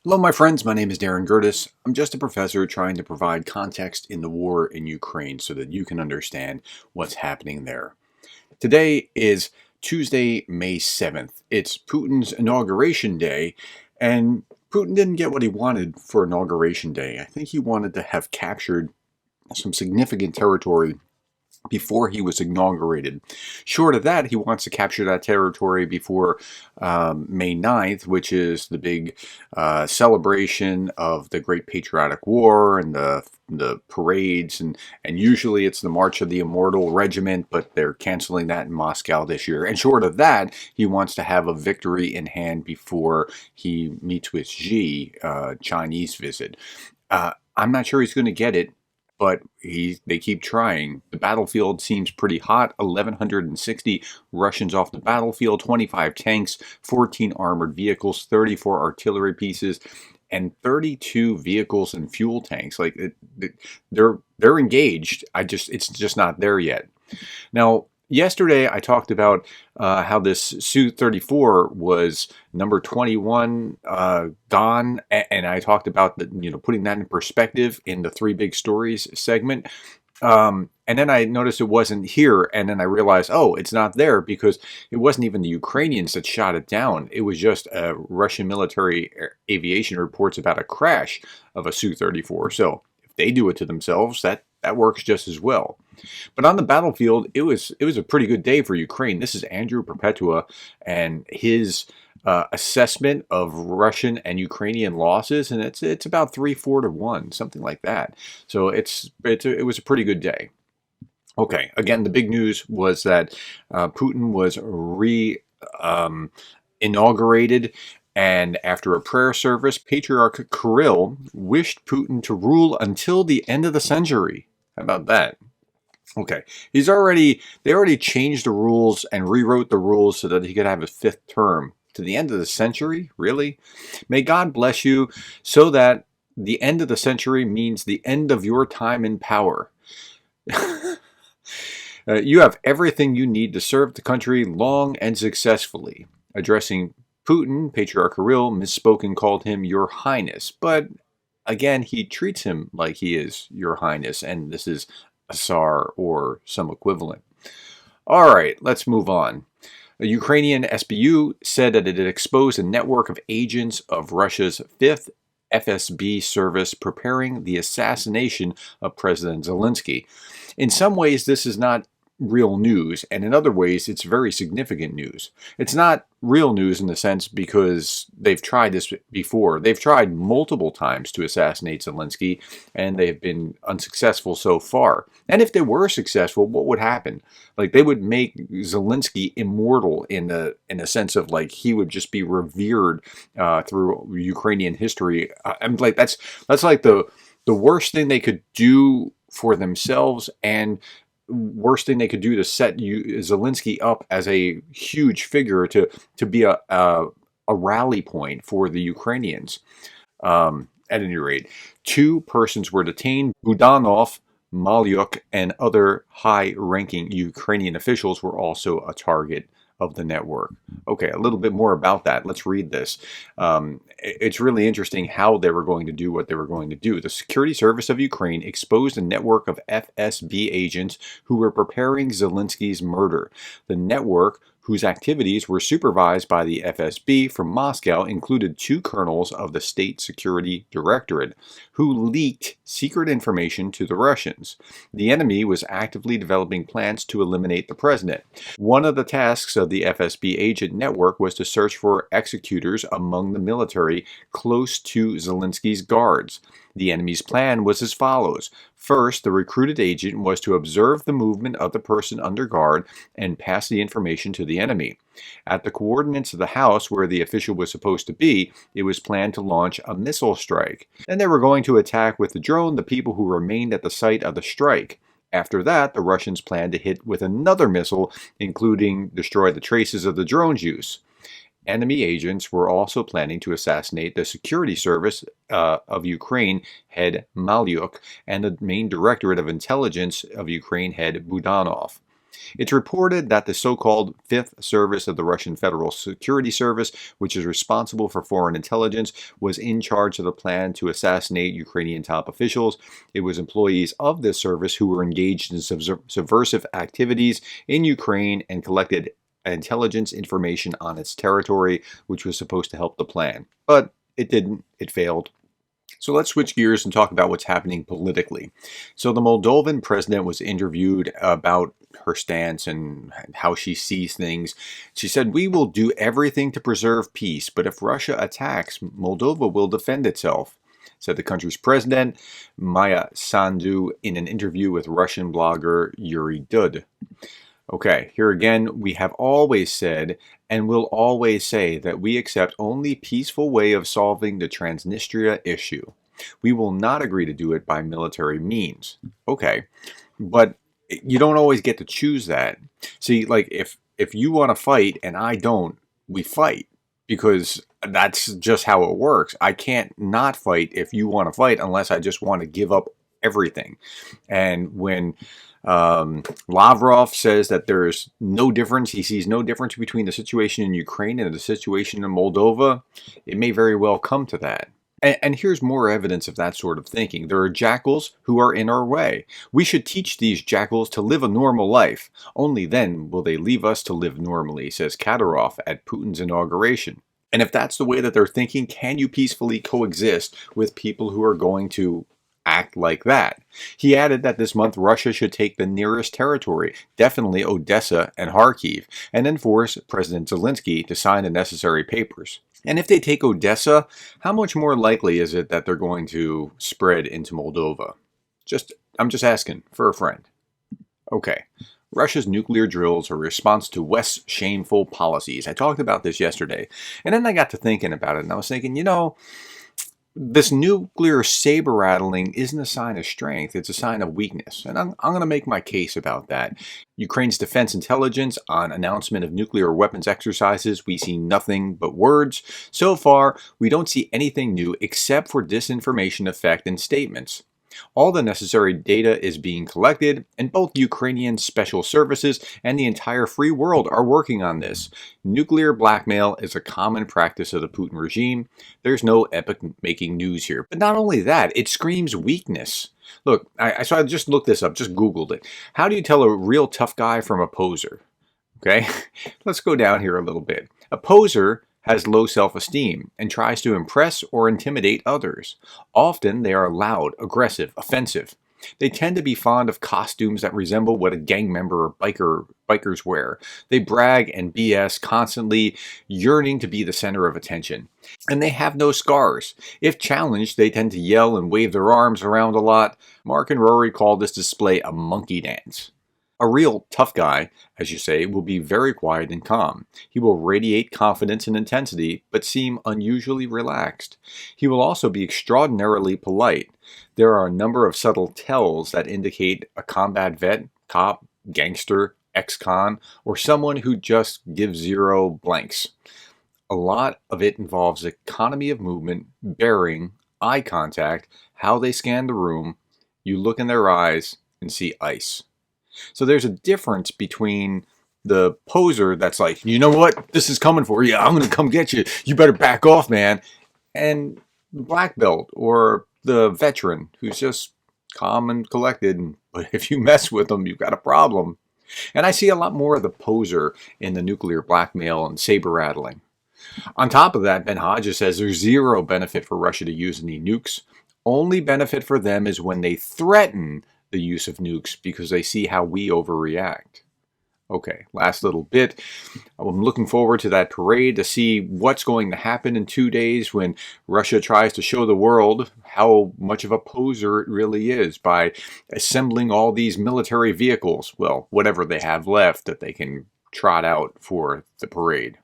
Hello, my friends. My name is Gerdes. I'm just a professor trying to provide context in the war in Ukraine so that you can understand what's happening there. Today is Tuesday, May 7th. It's Putin's Inauguration Day, and Putin didn't get what he wanted for Inauguration Day. I think he wanted to have captured some significant territory before he was inaugurated. Short of that, he wants to capture that territory before May 9th, which is the big celebration of the Great Patriotic War and the parades, and usually it's the March of the Immortal Regiment, but they're canceling that in Moscow this year. And short of that, he wants to have a victory in hand before he meets with Xi, Chinese visit. I'm not sure he's going to get it, but they keep trying. The battlefield seems pretty hot. 1,160 Russians off the battlefield, 25 tanks, 14 armored vehicles, 34 artillery pieces, and 32 vehicles and fuel tanks. They're engaged. It's just not there yet. Now, yesterday I talked about how this Su-34 was number 21 gone, and I talked about putting that in perspective in the three big stories segment. And then I noticed it wasn't here, and then I realized, oh, it's not there because it wasn't even the Ukrainians that shot it down. It was just Russian military aviation reports about a crash of a Su-34. So if they do it to themselves, that works just as well. But on the battlefield, it was a pretty good day for Ukraine. This is Andrew Perpetua and his assessment of Russian and Ukrainian losses, and it's about 3-4 to 1, something like that. So it was a pretty good day. Okay, again, the big news was that Putin was inaugurated. And after a prayer service, Patriarch Kirill wished Putin to rule until the end of the century. How about that? Okay, they already changed the rules and rewrote the rules so that he could have a fifth term. To the end of the century? Really? May God bless you so that the end of the century means the end of your time in power. You have everything you need to serve the country long and successfully. Addressing Putin, Patriarch Kirill misspoken called him Your Highness, but again, he treats him like he is Your Highness, and this is a Tsar or some equivalent. All right, let's move on. A Ukrainian SBU said that it had exposed a network of agents of Russia's 5th FSB service preparing the assassination of President Zelensky. In some ways, this is not real news, and in other ways it's very significant news. It's not real news in the sense because they've tried this before. They've tried multiple times to assassinate Zelensky, and they've been unsuccessful so far. And if they were successful, what would happen? Like, they would make Zelensky immortal in a sense of, like, he would just be revered through Ukrainian history. I'm like, that's like the worst thing they could do for themselves, and worst thing they could do to set Zelensky up as a huge figure to be a rally point for the Ukrainians. At any rate, 2 persons were detained. Budanov, Malyuk, and other high-ranking Ukrainian officials were also a target of the network. Okay, a little bit more about that. Let's read this. It's really interesting how they were going to do what they were going to do. The Security Service of Ukraine exposed a network of FSB agents who were preparing Zelensky's murder. The network, whose activities were supervised by the FSB from Moscow, included 2 colonels of the State Security Directorate, who leaked secret information to the Russians. The enemy was actively developing plans to eliminate the president. One of the tasks of the FSB agent network was to search for executors among the military close to Zelensky's guards. The enemy's plan was as follows. First, the recruited agent was to observe the movement of the person under guard and pass the information to the enemy. At the coordinates of the house where the official was supposed to be, it was planned to launch a missile strike. Then they were going to attack with the drone the people who remained at the site of the strike. After that, the Russians planned to hit with another missile, including destroy the traces of the drone's use. Enemy agents were also planning to assassinate the Security Service of Ukraine head Malyuk and the main Directorate of Intelligence of Ukraine head Budanov. It's reported that the so-called Fifth Service of the Russian Federal Security Service, which is responsible for foreign intelligence, was in charge of the plan to assassinate Ukrainian top officials. It was employees of this service who were engaged in subversive activities in Ukraine and collected intelligence information on its territory, which was supposed to help the plan. But it didn't. It failed. So let's switch gears and talk about what's happening politically. So the Moldovan president was interviewed about her stance and how she sees things. She said, "We will do everything to preserve peace, but if Russia attacks, Moldova will defend itself," said the country's president, Maya Sandu, in an interview with Russian blogger Yuri Dud. Okay, here again, we have always said and will always say that we accept only peaceful way of solving the Transnistria issue. We will not agree to do it by military means. Okay, but you don't always get to choose that. See, like if you want to fight and I don't, we fight because that's just how it works. I can't not fight if you want to fight unless I just want to give up everything. And when Lavrov says that there's no difference, he sees no difference between the situation in Ukraine and the situation in Moldova, it may very well come to that. And here's more evidence of that sort of thinking. There are jackals who are in our way. We should teach these jackals to live a normal life. Only then will they leave us to live normally, says Kadyrov at Putin's inauguration. And if that's the way that they're thinking, can you peacefully coexist with people who are going to act like that? He added that this month Russia should take the nearest territory, definitely Odessa and Kharkiv, and then force President Zelensky to sign the necessary papers. And if they take Odessa, how much more likely is it that they're going to spread into Moldova? I'm just asking for a friend. Okay. Russia's nuclear drills are a response to West's shameful policies. I talked about this yesterday, and then I got to thinking about it, and I was thinking, this nuclear saber rattling isn't a sign of strength, it's a sign of weakness. And I'm going to make my case about that. Ukraine's defense intelligence on announcement of nuclear weapons exercises, we see nothing but words. So far, we don't see anything new except for disinformation effect and statements. All the necessary data is being collected, and both Ukrainian special services and the entire free world are working on this. Nuclear blackmail is a common practice of the Putin regime. There's no epic-making news here. But not only that, it screams weakness. Look, so I just looked this up, just Googled it. How do you tell a real tough guy from a poser? Okay, let's go down here a little bit. A poser has low self-esteem and tries to impress or intimidate others. Often they are loud, aggressive, offensive. They tend to be fond of costumes that resemble what a gang member or bikers wear. They brag and BS constantly, yearning to be the center of attention. And they have no scars. If challenged, they tend to yell and wave their arms around a lot. Mark and Rory call this display a monkey dance. A real tough guy, as you say, will be very quiet and calm. He will radiate confidence and intensity, but seem unusually relaxed. He will also be extraordinarily polite. There are a number of subtle tells that indicate a combat vet, cop, gangster, ex-con, or someone who just gives zero blanks. A lot of it involves economy of movement, bearing, eye contact, how they scan the room. You look in their eyes and see ice. So there's a difference between the poser that's like, you know what, this is coming for you, I'm going to come get you, you better back off, man, and the black belt or the veteran who's just calm and collected, but if you mess with them, you've got a problem. And I see a lot more of the poser in the nuclear blackmail and saber rattling. On top of that, Ben Hodges says there's zero benefit for Russia to use any nukes. Only benefit for them is when they threaten the use of nukes because they see how we overreact. Okay, last little bit. I'm looking forward to that parade to see what's going to happen in 2 days when Russia tries to show the world how much of a poser it really is by assembling all these military vehicles, well, whatever they have left that they can trot out for the parade.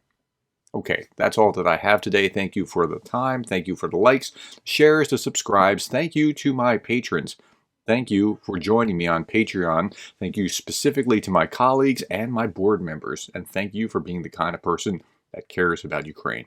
Okay, that's all that I have today. Thank you for the time. Thank you for the likes, shares, the subscribes. Thank you to my patrons. Thank you for joining me on Patreon. Thank you specifically to my colleagues and my board members. And thank you for being the kind of person that cares about Ukraine.